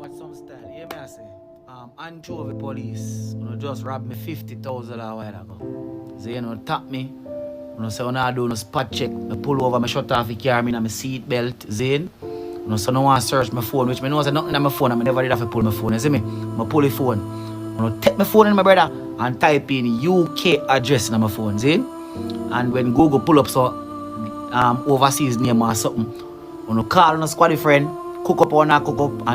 watch some style. Yeah, me I say. Anchovy police, just robbed me $50,000 a while ago. So tap me. Say I do no spot check. I pull over, my shut off the car, me in my seat belt. Zane. So no one search my phone, which me know say nothing on my phone. I never did have to pull my phone. You see me? I pull the phone. Take my phone in my brother and type in UK address in my phone. See? And when Google pull up overseas name or something, call on a squad friend, cook up and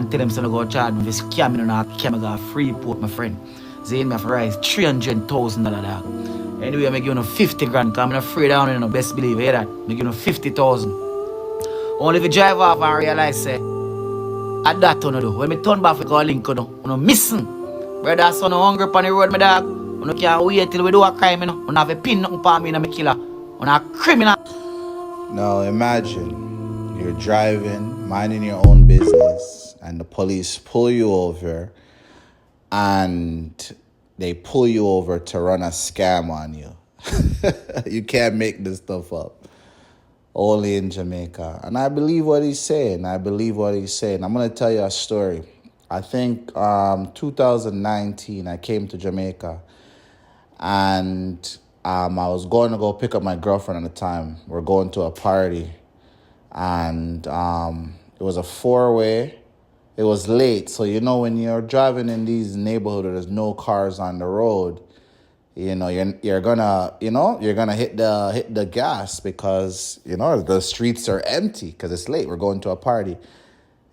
tell them to go charge me this scam in a camera free port my friend. Zane me have to rise $300,000. Anyway, I'm giving you 50 grand because I'm afraid down in the best believe hear that. I'm giving you 50,000. Only if you drive off and realize say at that turn do. When me turn back we call link missing. Brother son hungry on the road, my dog. You can't wait till we do a crime, you have a pin nothing for me in a killer. You a criminal. Now imagine you're driving, minding your own business, and the police pull you over and they pull you over to run a scam on you. You can't make this stuff up. Only in Jamaica. And I believe what he's saying. I'm going to tell you a story. I think 2019, I came to Jamaica and I was going to go pick up my girlfriend at the time. We're going to a party and it was a four-way. It was late. So, when you're driving in these neighborhoods where there's no cars on the road, you're gonna hit the gas because, the streets are empty because it's late. We're going to a party.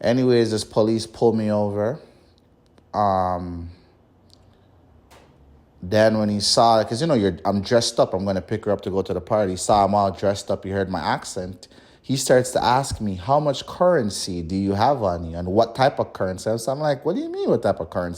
Anyways, this police pulled me over. Then when he saw, because I'm dressed up, I'm going to pick her up to go to the party. He saw I'm all dressed up. He heard my accent. He starts to ask me, how much currency do you have on you and what type of currency? So I'm like, what do you mean what type of currency?